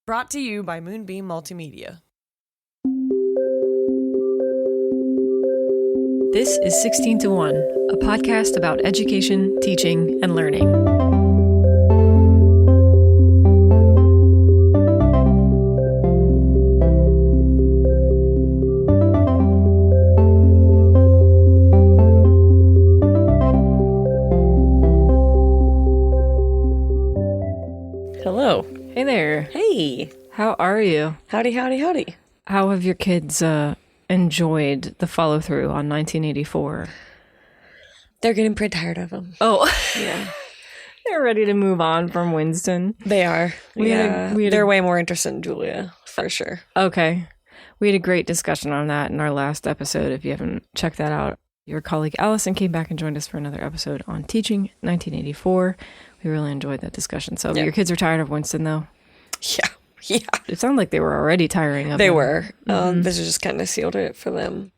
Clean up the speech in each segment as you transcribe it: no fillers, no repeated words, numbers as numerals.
Brought to you by Moonbeam Multimedia. This is 16 to 1, a podcast about education, teaching, and learning. Hello. Hey there. Hey. How are you? Howdy, howdy, howdy. How have your kids enjoyed the follow-through on 1984? They're getting pretty tired of them. Oh, Yeah. they're ready to move on from Winston. They are. We had a- They're way more interested in Julia, for sure. Okay. We had a great discussion on that in our last episode. If you haven't checked that out, your colleague Allison came back and joined us for another episode on teaching 1984. We really enjoyed that discussion. So Yeah. your kids are tired of Winston, though? Yeah. It sounded like they were already tiring of They him. were. Mhm. This has just kind of sealed it for them.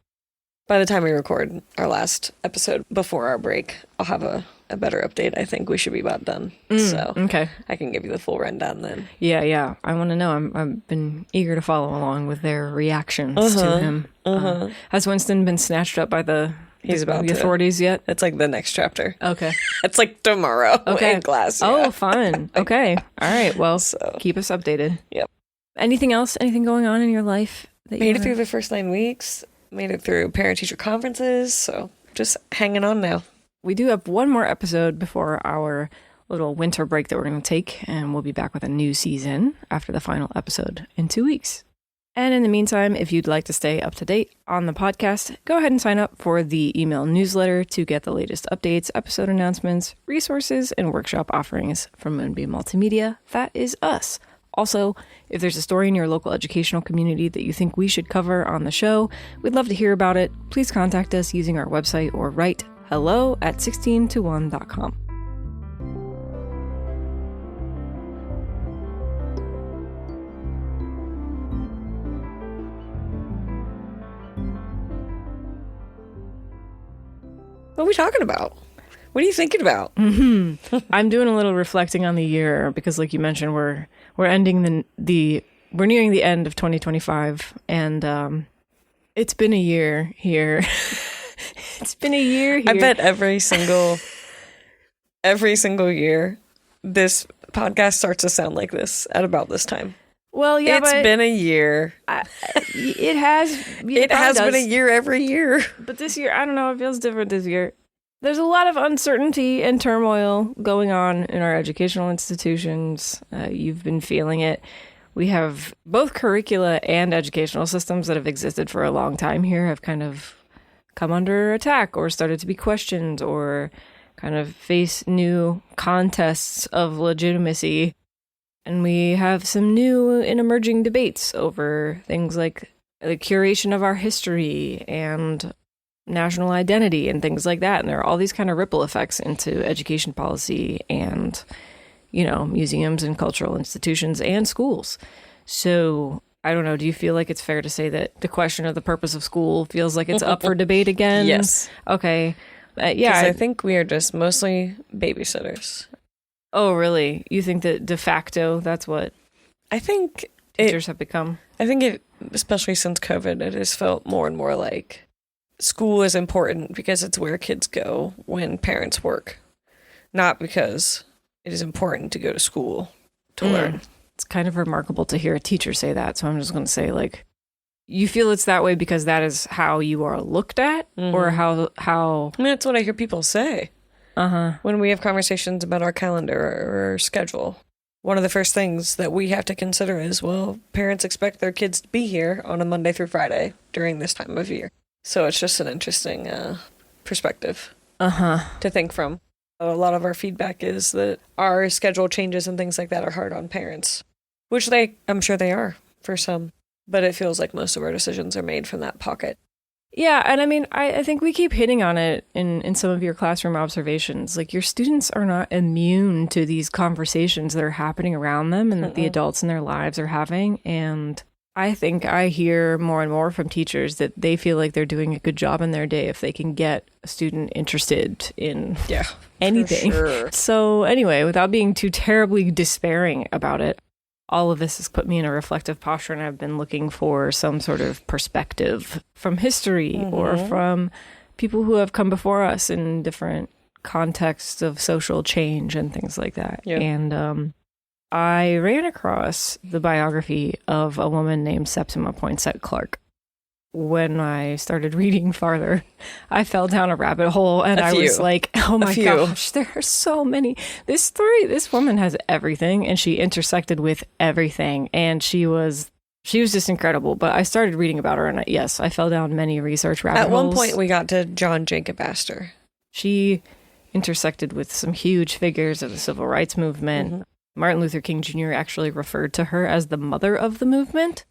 By the time we record our last episode before our break, I'll have a better update. I think we should be about done. So Okay. I can give you the full rundown then. Yeah. I want to know. I've been eager to follow along with their reactions to him. Has Winston been snatched up by the authorities yet? It's like the next chapter. Okay. It's like tomorrow Okay. in class. Oh, Yeah. fun. Okay. All right. Well, So- keep us updated. Yep. Anything else? Anything going on in your life? That Made you it through the first 9 weeks. Made it through parent-teacher conferences. So just hanging on now. We do have one more episode before our little winter break that we're going to take, and we'll be back with a new season after the final episode in 2 weeks. And in the meantime, if you'd like to stay up to date on the podcast, go ahead and sign up for the email newsletter to get the latest updates, episode announcements, resources, and workshop offerings from Moonbeam Multimedia. That is us. Also, if there's a story in your local educational community that you think we should cover on the show, we'd love to hear about it. Please contact us using our website or write hello@16to1.com. What are we talking about? What are you thinking about? I'm doing a little reflecting on the year because, like you mentioned, we're ending we're nearing the end of 2025, and it's been a year here. It's been a year here. I bet every single year, this podcast starts to sound like this at about this time. Well, yeah, It's been a year. it has. It has been a year every year. But this year, I don't know. It feels different this year. There's a lot of uncertainty and turmoil going on in our educational institutions. You've been feeling it. We have both curricula and educational systems that have existed for a long time here have kind of come under attack or started to be questioned or kind of face new contests of legitimacy. And we have some new and emerging debates over things like the curation of our history and national identity and things like that. And there are all these kind of ripple effects into education policy and, museums and cultural institutions and schools. So I don't know. Do you feel like it's fair to say that the question of the purpose of school feels like it's up for debate again? Yes. Okay. Yeah. I think we are just mostly babysitters. Oh, really? You think that de facto that's what I think teachers have become? I think it, especially since COVID, it has felt more and more like school is important because it's where kids go when parents work, not because it is important to go to school to learn. It's kind of remarkable to hear a teacher say that. So I'm just going to say, like, you feel it's that way because that is how you are looked at, or how. I mean, that's what I hear people say. When we have conversations about our calendar or our schedule. One of the first things that we have to consider is, well, parents expect their kids to be here on a Monday through Friday during this time of year. So it's just an interesting perspective to think from. A lot of our feedback is that our schedule changes and things like that are hard on parents, which I'm sure they are for some, but it feels like most of our decisions are made from that pocket. Yeah, and I mean, I think we keep hitting on it in some of your classroom observations. Like, your students are not immune to these conversations that are happening around them and that the adults in their lives are having. And I think I hear more and more from teachers that they feel like they're doing a good job in their day if they can get a student interested in anything. For sure. So anyway, without being too terribly despairing about it, all of this has put me in a reflective posture, and I've been looking for some sort of perspective from history or from people who have come before us in different contexts of social change and things like that. Yeah. And I ran across the biography of a woman named Septima Poinsette Clark. When I started reading farther, I fell down a rabbit hole, and I was like, oh my gosh, there are so many. This woman has everything, and she intersected with everything, and she was just incredible. But I started reading about her, and I fell down many research rabbit holes. At one point, we got to John Jacob Astor. She intersected with some huge figures of the civil rights movement. Martin Luther King Jr. actually referred to her as the mother of the movement.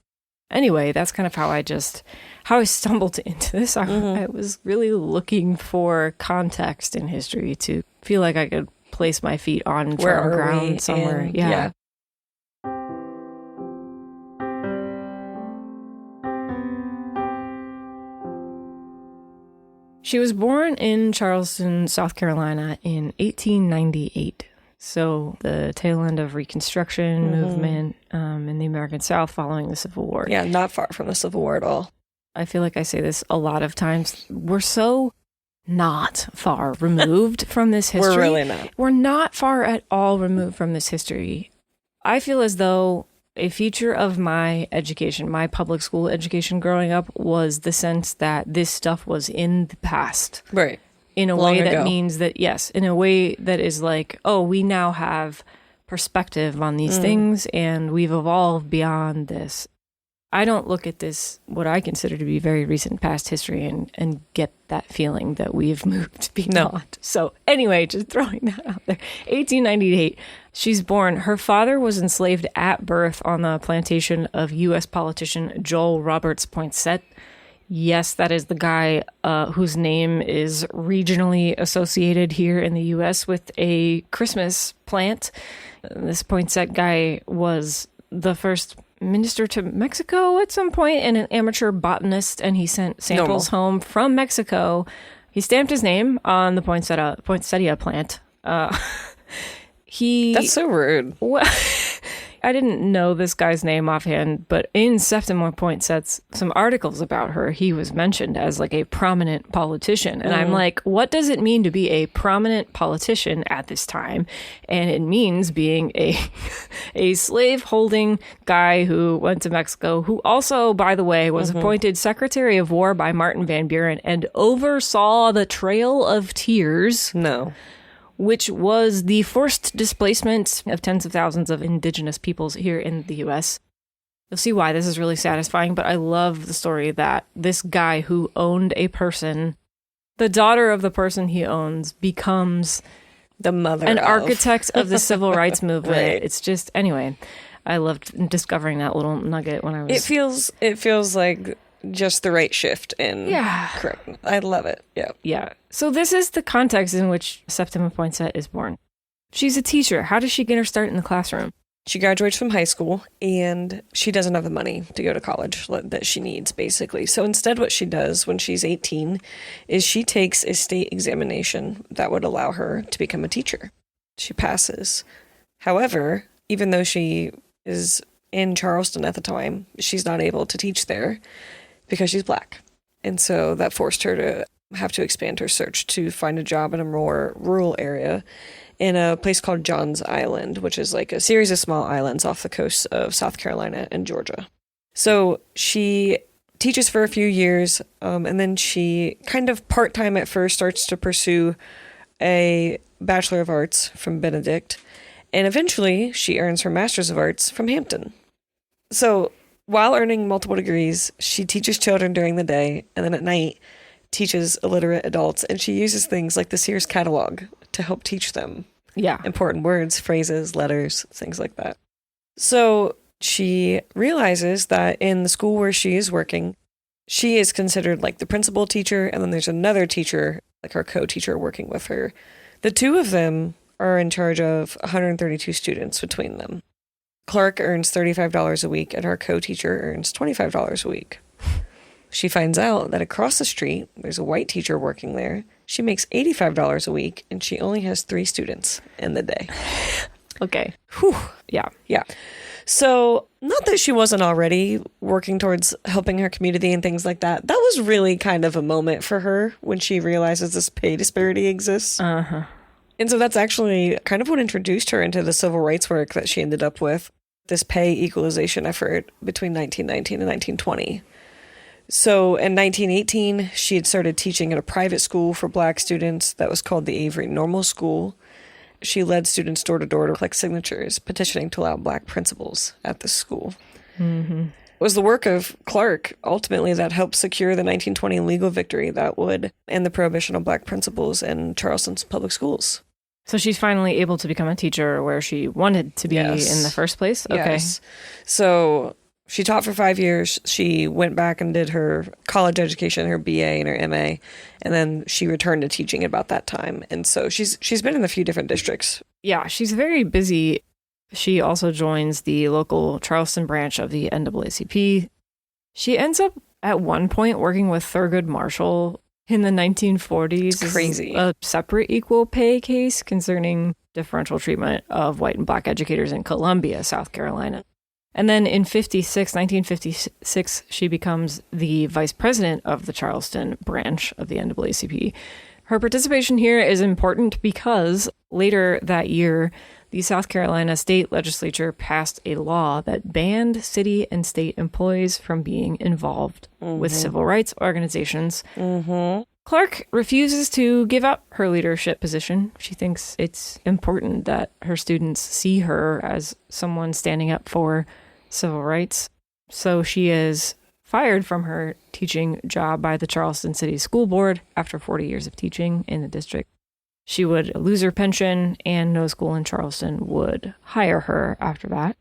Anyway, that's kind of how I stumbled into this. I was really looking for context in history to feel like I could place my feet on firm ground somewhere. Yeah. She was born in Charleston, South Carolina in 1898. So the tail end of Reconstruction movement in the American South following the Civil War. Yeah, not far from the Civil War at all. I feel like I say this a lot of times. We're so not far removed from this history. We're really not. We're not far at all removed from this history. I feel as though a feature of my education, my public school education growing up, was the sense that this stuff was in the past. Right. In a way that means that, yes, in a way that is like, oh, we now have perspective on these things and we've evolved beyond this. I don't look at this, what I consider to be very recent past history, and get that feeling that we've moved beyond. No. So anyway, just throwing that out there. 1898, she's born. Her father was enslaved at birth on the plantation of U.S. politician Joel Roberts Poinsette. Yes, that is the guy whose name is regionally associated here in the U.S. with a Christmas plant. This Poinsette guy was the first minister to Mexico at some point and an amateur botanist, and he sent samples home from Mexico. He stamped his name on the poinsettia plant. That's so rude. I didn't know this guy's name offhand, but in Septima Poinsette's some articles about her, he was mentioned as like a prominent politician. And I'm like, what does it mean to be a prominent politician at this time? And it means being a slave-holding guy who went to Mexico, who also, by the way, was appointed Secretary of War by Martin Van Buren and oversaw the Trail of Tears. Which was the forced displacement of tens of thousands of indigenous peoples here in the U.S. You'll see why this is really satisfying, but I love the story that this guy who owned a person, the daughter of the person he owns, becomes the mother an architect of the civil rights movement. Right. It's just, anyway, I loved discovering that little nugget when I was... It feels like just the right shift in correct. I love it. Yeah. So this is the context in which Septima Poinsette is born. She's a teacher. How does she get her start in the classroom? She graduates from high school and she doesn't have the money to go to college that she needs, basically. So instead what she does when she's 18 is she takes a state examination that would allow her to become a teacher. She passes. However, even though she is in Charleston at the time, she's not able to teach there because she's Black. And so that forced her to have to expand her search to find a job in a more rural area in a place called Johns Island, which is like a series of small islands off the coast of South Carolina and Georgia. So she teaches for a few years, and then she kind of part-time at first starts to pursue a Bachelor of Arts from Benedict, and eventually she earns her Master's of Arts from Hampton. So while earning multiple degrees, she teaches children during the day, and then at night teaches illiterate adults, and she uses things like the Sears catalog to help teach them important words, phrases, letters, things like that. So she realizes that in the school where she is working, she is considered like the principal teacher, and then there's another teacher, like her co-teacher, working with her. The two of them are in charge of 132 students between them. Clark earns $35 a week, and her co-teacher earns $25 a week. She finds out that across the street, there's a white teacher working there. She makes $85 a week, and she only has 3 students in the day. Okay. Whew. Yeah. Yeah. So, not that she wasn't already working towards helping her community and things like that. That was really kind of a moment for her when she realizes this pay disparity exists. Uh-huh. And so that's actually kind of what introduced her into the civil rights work that she ended up with, this pay equalization effort between 1919 and 1920. So in 1918, she had started teaching at a private school for Black students that was called the Avery Normal School. She led students door to door to collect signatures, petitioning to allow Black principals at the school. Mm-hmm. It was the work of Clark, ultimately, that helped secure the 1920 legal victory that would end the prohibition of Black principals in Charleston's public schools. So she's finally able to become a teacher where she wanted to be in the first place? Okay. Yes. So she taught for 5 years. She went back and did her college education, her BA and her MA, and then she returned to teaching at about that time. And so she's been in a few different districts. Yeah, she's very busy. She also joins the local Charleston branch of the NAACP. She ends up at one point working with Thurgood Marshall in the 1940s. It's crazy. A separate equal pay case concerning differential treatment of white and Black educators in Columbia, South Carolina. And then in 1956, she becomes the vice president of the Charleston branch of the NAACP. Her participation here is important because later that year, the South Carolina state legislature passed a law that banned city and state employees from being involved with civil rights organizations. Mm-hmm. Clark refuses to give up her leadership position. She thinks it's important that her students see her as someone standing up for civil rights. So she is fired from her teaching job by the Charleston City School Board after 40 years of teaching in the district. She would lose her pension, and no school in Charleston would hire her after that.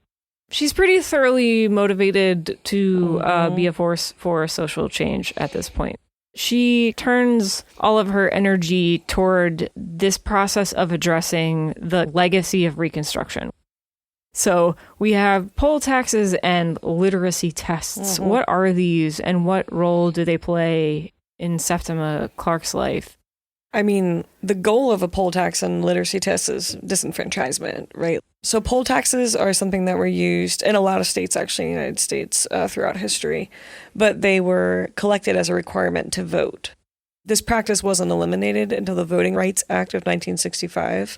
She's pretty thoroughly motivated to be a force for social change at this point. She turns all of her energy toward this process of addressing the legacy of Reconstruction. So we have poll taxes and literacy tests. Mm-hmm. What are these, and what role do they play in Septima Clark's life? I mean, the goal of a poll tax and literacy test is disenfranchisement, right? So poll taxes are something that were used in a lot of states, actually, in the United States, throughout history, but they were collected as a requirement to vote. This practice wasn't eliminated until the Voting Rights Act of 1965,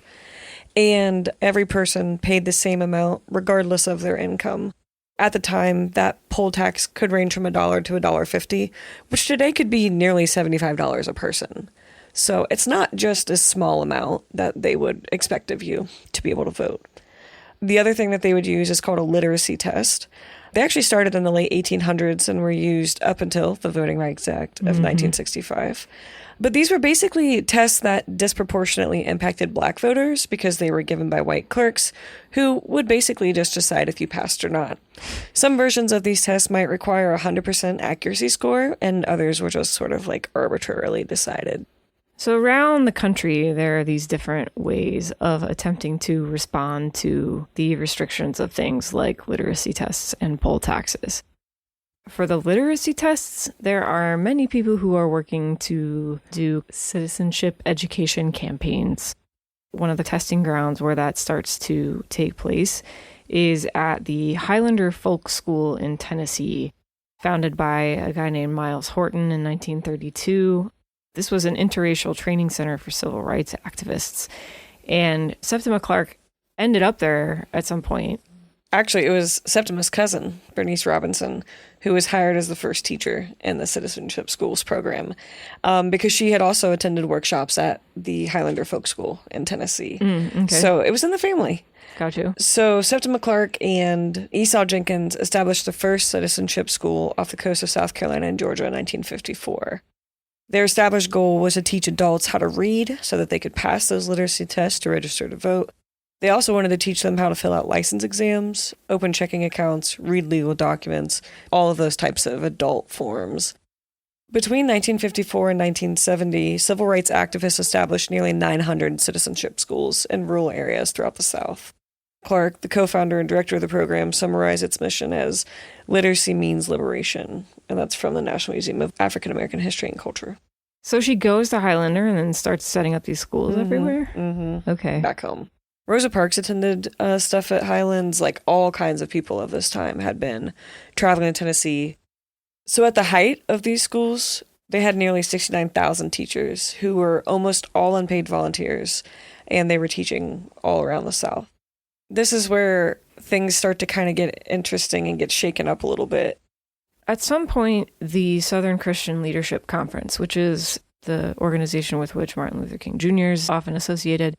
and every person paid the same amount regardless of their income. At the time, that poll tax could range from $1 to $1.50, which today could be nearly $75 a person. So it's not just a small amount that they would expect of you to be able to vote. The other thing that they would use is called a literacy test. They actually started in the late 1800s and were used up until the Voting Rights Act of 1965. But these were basically tests that disproportionately impacted Black voters because they were given by white clerks who would basically just decide if you passed or not. Some versions of these tests might require a 100% accuracy score, and others were just sort of like arbitrarily decided. So around the country, there are these different ways of attempting to respond to the restrictions of things like literacy tests and poll taxes. For the literacy tests, there are many people who are working to do citizenship education campaigns. One of the testing grounds where that starts to take place is at the Highlander Folk School in Tennessee, founded by a guy named Miles Horton in 1932. This was an interracial training center for civil rights activists. And Septima Clark ended up there at some point. Actually, it was Septima's cousin, Bernice Robinson, who was hired as the first teacher in the Citizenship Schools program because she had also attended workshops at the Highlander Folk School in Tennessee. Okay. So it was in the family. Got you. So Septima Clark and Esau Jenkins established the first citizenship school off the coast of South Carolina and Georgia in 1954. Their established goal was to teach adults how to read so that they could pass those literacy tests to register to vote. They also wanted to teach them how to fill out license exams, open checking accounts, read legal documents, all of those types of adult forms. Between 1954 and 1970, civil rights activists established nearly 900 citizenship schools in rural areas throughout the South. Clark, the co-founder and director of the program, summarized its mission as literacy means liberation, and that's from the National Museum of African American History and Culture. So she goes to Highlander and then starts setting up these schools everywhere? Mm-hmm. Okay. Back home. Rosa Parks attended stuff at Highlands. Like, all kinds of people of this time had been traveling to Tennessee. So at the height of these schools, they had nearly 69,000 teachers who were almost all unpaid volunteers, and they were teaching all around the South. This is where things start to kind of get interesting and get shaken up a little bit. At some point, the Southern Christian Leadership Conference, which is the organization with which Martin Luther King Jr. is often associated,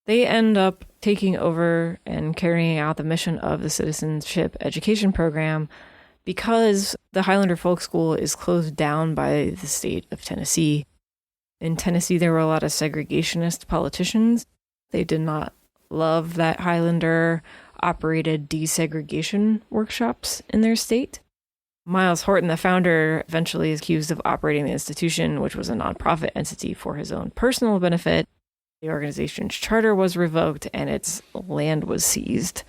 they end up taking over and carrying out the mission of the Citizenship education program because the Highlander Folk School is closed down by the state of Tennessee. In Tennessee, there were a lot of segregationist politicians. They did not love that Highlander operated desegregation workshops in their state. Miles Horton, the founder, eventually is accused of operating the institution, which was a nonprofit entity, for his own personal benefit. The organization's charter was revoked and its land was seized.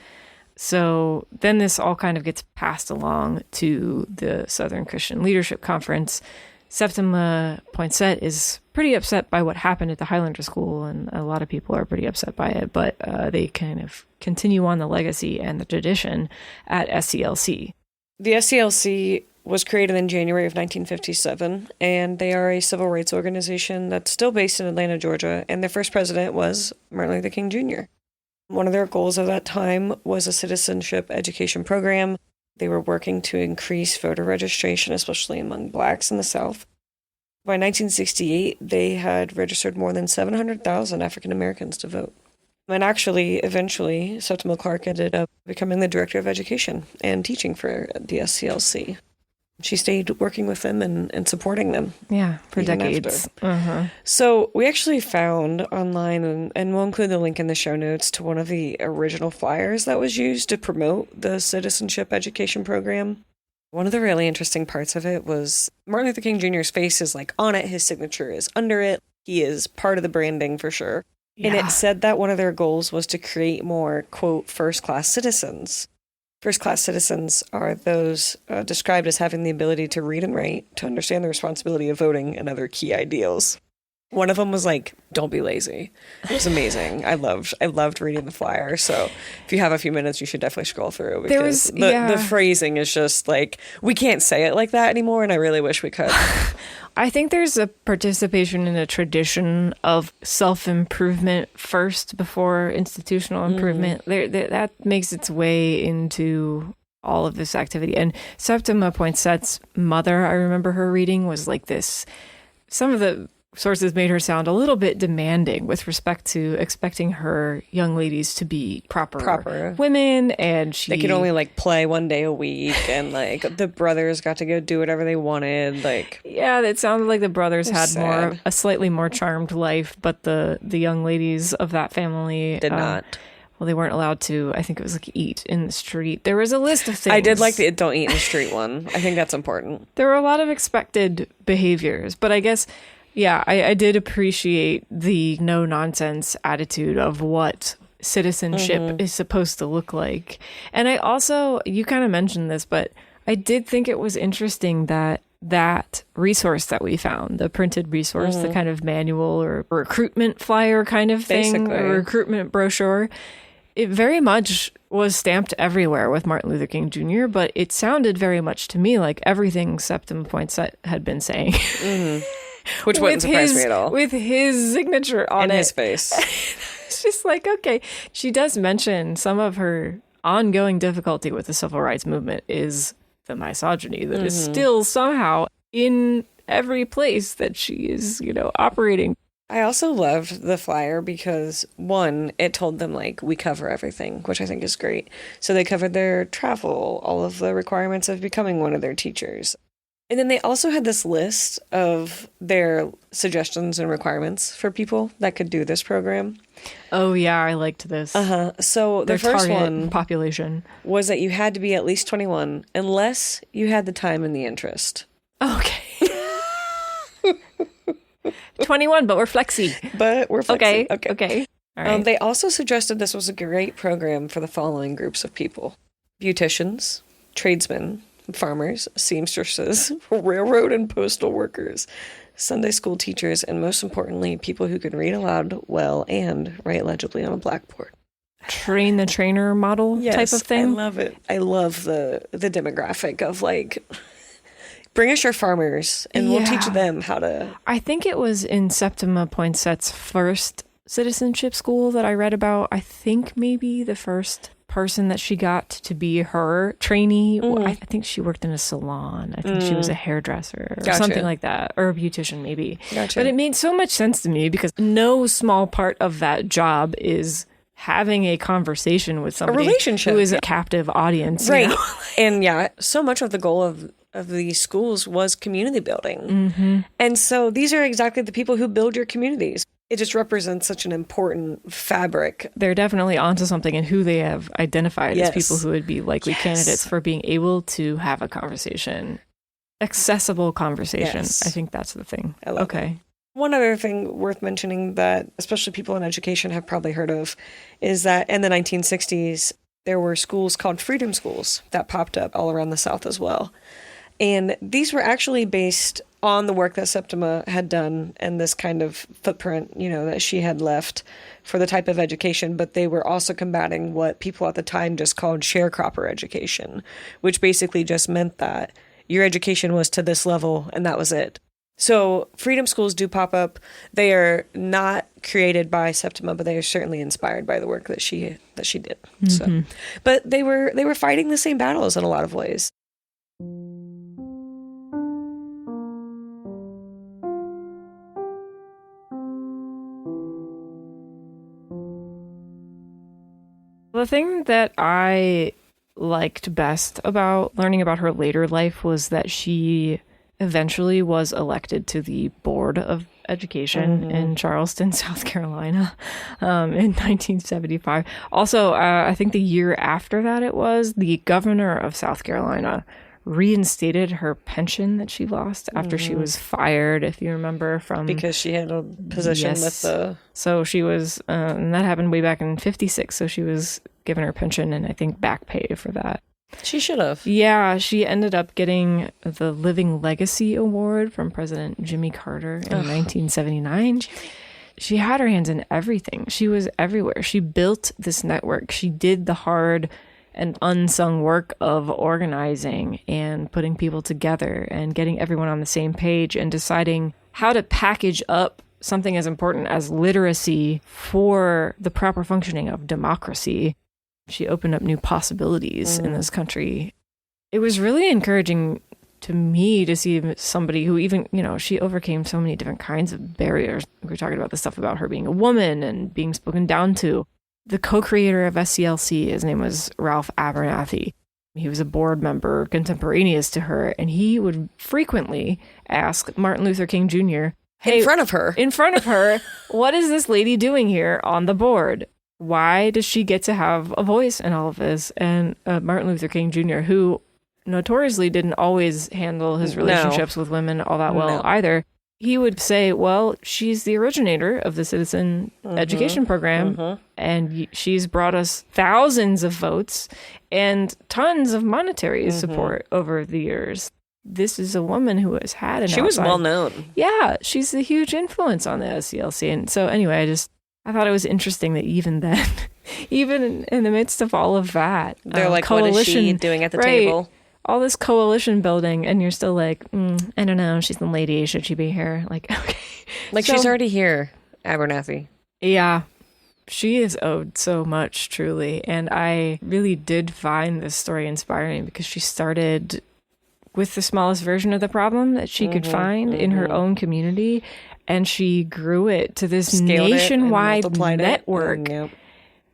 So then this all kind of gets passed along to the Southern Christian Leadership Conference. Septima Poinsette is pretty upset by what happened at the Highlander School, and a lot of people are pretty upset by it, but they kind of continue on the legacy and the tradition at SCLC. The SCLC was created in January of 1957, and they are a civil rights organization that's still based in Atlanta, Georgia, and their first president was Martin Luther King Jr. One of their goals at that time was a citizenship education program. They were working to increase voter registration, especially among blacks in the South. By 1968, they had registered more than 700,000 African Americans to vote. And actually, eventually, Septima Clark ended up becoming the director of education and teaching for the SCLC. She stayed working with them and supporting them. Yeah, for decades. So we actually found online, and we'll include the link in the show notes, to one of the original flyers that was used to promote the citizenship education program. One of the really interesting parts of it was Martin Luther King Jr.'s face is like on it. His signature is under it. He is part of the branding for sure. Yeah. And it said that one of their goals was to create more, quote, first-class citizens. First-class citizens are those described as having the ability to read and write, to understand the responsibility of voting, and other key ideals. One of them was like, don't be lazy. It was amazing. I loved reading the flyer. So if you have a few minutes, you should definitely scroll through, because the phrasing is just like, we can't say it like that anymore, and I really wish we could. I think there's a participation in a tradition of self-improvement first before institutional improvement. That makes its way into all of this activity. And Septima Poinsette's mother, I remember her reading, was like this. Some of the sources made her sound a little bit demanding with respect to expecting her young ladies to be proper women, and they could only like play one day a week, and like the brothers got to go do whatever they wanted. Like, yeah, it sounded like the brothers had a slightly more charmed life, but the young ladies of that family did not. Well, they weren't allowed to, I think it was like eat in the street. There was a list of things. I did like the don't eat in the street one. I think that's important. There were a lot of expected behaviors, but I guess, yeah, I did appreciate the no-nonsense attitude of what citizenship is supposed to look like. And I also, you kind of mentioned this, but I did think it was interesting that resource that we found, the printed resource, the kind of manual or recruitment flyer kind of thing, basically, a recruitment brochure, it very much was stamped everywhere with Martin Luther King Jr., but it sounded very much to me like everything Septima Poinsette had been saying. Which wouldn't surprise me at all. With his signature on it. In his face. It's just like, okay. She does mention some of her ongoing difficulty with the civil rights movement is the misogyny that is still somehow in every place that she is, operating. I also loved the flyer because, one, it told them, like, we cover everything, which I think is great. So they covered their travel, all of the requirements of becoming one of their teachers. And then they also had this list of their suggestions and requirements for people that could do this program. Oh, yeah, I liked this. So the first one population was that you had to be at least 21 unless you had the time and the interest. Okay. 21, but we're flexy. Okay. All right. They also suggested this was a great program for the following groups of people: beauticians, tradesmen, farmers, seamstresses, railroad and postal workers, Sunday school teachers, and most importantly, people who can read aloud well and write legibly on a blackboard. train the trainer model type of thing. I love it. I love the demographic of like, bring us your farmers and we'll teach them how to. I think it was in Septima Poinsette's first citizenship school that I read about. I think maybe the first person that she got to be her trainee. I think she worked in a salon. I think she was a hairdresser or something like that, or a beautician maybe. But it made so much sense to me because no small part of that job is having a conversation with somebody, a relationship, who is a captive audience. Right. You know? And so much of the goal of these schools was community building. And so these are exactly the people who build your communities. It just represents such an important fabric. They're definitely onto something in who they have identified as people who would be likely candidates for being able to have a conversation. Accessible conversation. I think that's the thing. I love it. One other thing worth mentioning that especially people in education have probably heard of is that in the 1960s, there were schools called freedom schools that popped up all around the South as well. And these were actually based on the work that Septima had done and this kind of footprint, that she had left for the type of education. But they were also combating what people at the time just called sharecropper education, which basically just meant that your education was to this level and that was it. So freedom schools do pop up. They are not created by Septima, but they are certainly inspired by the work that she did. So, but they were fighting the same battles in a lot of ways. The thing that I liked best about learning about her later life was that she eventually was elected to the Board of Education in Charleston, South Carolina, in 1975. Also, I think the year after that the governor of South Carolina reinstated her pension that she lost after she was fired, if you remember, from... Because she had a position with the... So she was, and that happened way back in 56, so she was given her pension and I think back pay for that. She should have. Yeah, she ended up getting the Living Legacy Award from President Jimmy Carter in 1979. She had her hands in everything. She was everywhere. She built this network. She did the hard and unsung work of organizing and putting people together and getting everyone on the same page and deciding how to package up something as important as literacy for the proper functioning of democracy. She opened up new possibilities in this country. It was really encouraging to me to see somebody who even, she overcame so many different kinds of barriers. We were talking about the stuff about her being a woman and being spoken down to. The co-creator of SCLC, his name was Ralph Abernathy. He was a board member contemporaneous to her, and he would frequently ask Martin Luther King Jr., hey, in front of her, what is this lady doing here on the board? Why does she get to have a voice in all of this? And Martin Luther King Jr., who notoriously didn't always handle his relationships with women all that well either, he would say, well, she's the originator of the citizen education program, and she's brought us thousands of votes and tons of monetary support over the years. This is a woman who has had an She was well known. Yeah, she's a huge influence on the SCLC. And so anyway, I thought it was interesting that even then, even in the midst of all of that, they're like, what is she doing at the table? All this coalition building, and you're still like, I don't know, she's the lady, should she be here? Like, okay. Like, she's already here, Abernathy. Yeah, she is owed so much, truly. And I really did find this story inspiring because she started with the smallest version of the problem that she could find in her own community, and she grew it to this nationwide network.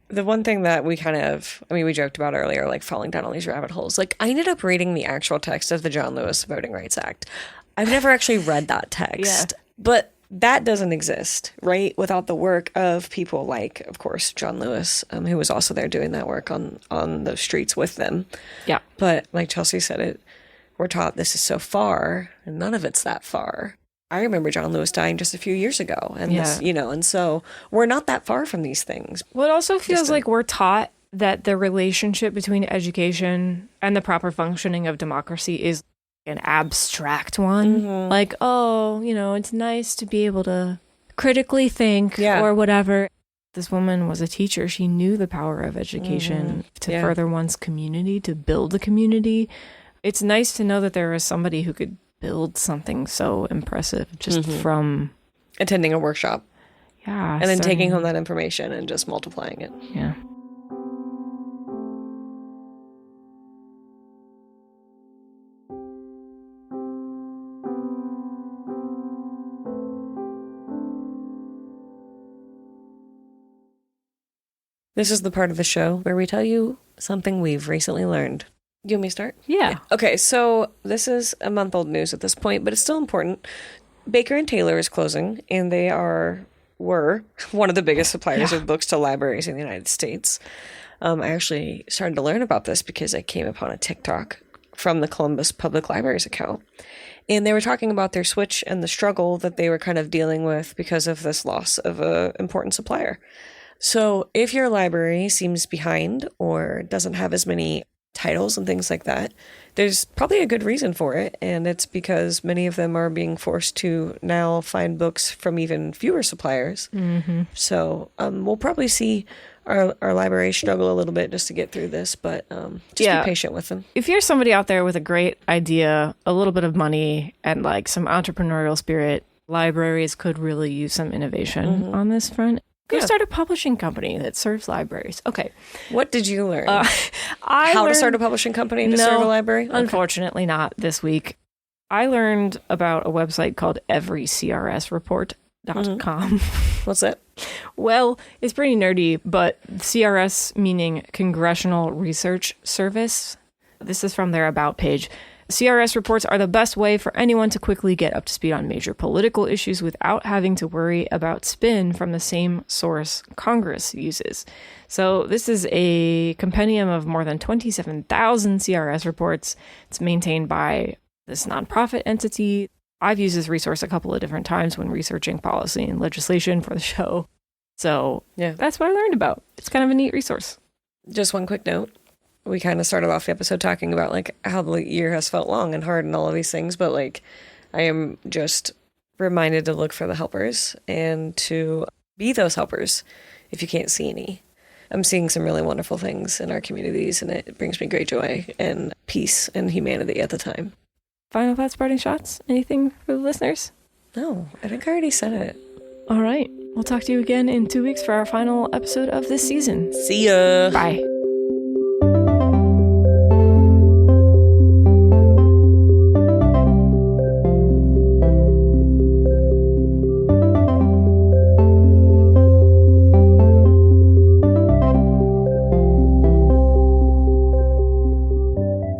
The one thing that we we joked about earlier, like falling down all these rabbit holes. Like, I ended up reading the actual text of the John Lewis Voting Rights Act. I've never actually read that text, but that doesn't exist, right? Without the work of people like, of course, John Lewis, who was also there doing that work on the streets with them. Yeah. But like Chelsea said, we're taught this is so far, and none of it's that far. I remember John Lewis dying just a few years ago, and this, and so we're not that far from these things. Well, it also feels like we're taught that the relationship between education and the proper functioning of democracy is an abstract one. Like, it's nice to be able to critically think or whatever. This woman was a teacher. She knew the power of education to further one's community, to build a community. It's nice to know that there was somebody who could build something so impressive just from attending a workshop. Yeah. And then taking home that information and just multiplying it. Yeah. This is the part of the show where we tell you something we've recently learned. You want me to start? Yeah. Okay, so this is a month-old news at this point, but it's still important. Baker and Taylor is closing, and they were one of the biggest suppliers of books to libraries in the United States. I actually started to learn about this because I came upon a TikTok from the Columbus Public Library's account. And they were talking about their switch and the struggle that they were kind of dealing with because of this loss of an important supplier. So if your library seems behind or doesn't have as many titles and things like that, there's probably a good reason for it. And it's because many of them are being forced to now find books from even fewer suppliers. Mm-hmm. So we'll probably see our library struggle a little bit just to get through this, but just be patient with them. If you're somebody out there with a great idea, a little bit of money, and like some entrepreneurial spirit, libraries could really use some innovation on this front. Go start a publishing company that serves libraries. Okay. What did you learn? How to start a publishing company to serve a library? Okay. Unfortunately not this week. I learned about a website called everycrsreport.com. What's that? Well, it's pretty nerdy, but CRS meaning Congressional Research Service. This is from their About page. CRS reports are the best way for anyone to quickly get up to speed on major political issues without having to worry about spin from the same source Congress uses. So this is a compendium of more than 27,000 CRS reports. It's maintained by this nonprofit entity. I've used this resource a couple of different times when researching policy and legislation for the show. So that's what I learned about. It's kind of a neat resource. Just one quick note. We kind of started off the episode talking about like how the year has felt long and hard and all of these things, but like I am just reminded to look for the helpers and to be those helpers if you can't see any. I'm seeing some really wonderful things in our communities, and it brings me great joy and peace and humanity at the time. Final thoughts, parting shots? Anything for the listeners? No, I think I already said it. All right. We'll talk to you again in 2 weeks for our final episode of this season. See ya. Bye.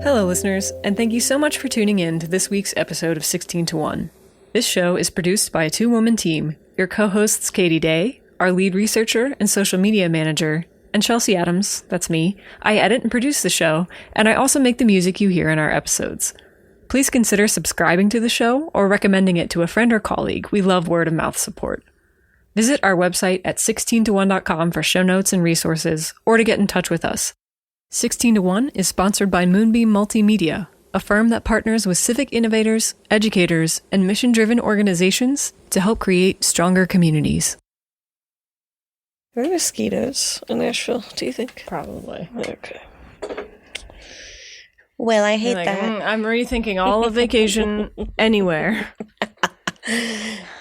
Hello, listeners, and thank you so much for tuning in to this week's episode of 16 to 1. This show is produced by a two-woman team, your co-hosts Katie Day, our lead researcher and social media manager, and Chelsea Adams, that's me. I edit and produce the show, and I also make the music you hear in our episodes. Please consider subscribing to the show or recommending it to a friend or colleague. We love word-of-mouth support. Visit our website at 16to1.com for show notes and resources, or to get in touch with us. 16 to 1 is sponsored by Moonbeam Multimedia, a firm that partners with civic innovators, educators, and mission-driven organizations to help create stronger communities. Are there mosquitoes in Nashville, do you think? Probably. Okay. Well, I hate that. I'm rethinking all of vacation anywhere.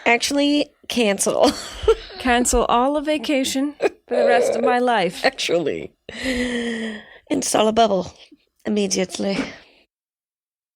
Actually, cancel. Cancel all of vacation for the rest of my life. Actually. Install a bubble immediately.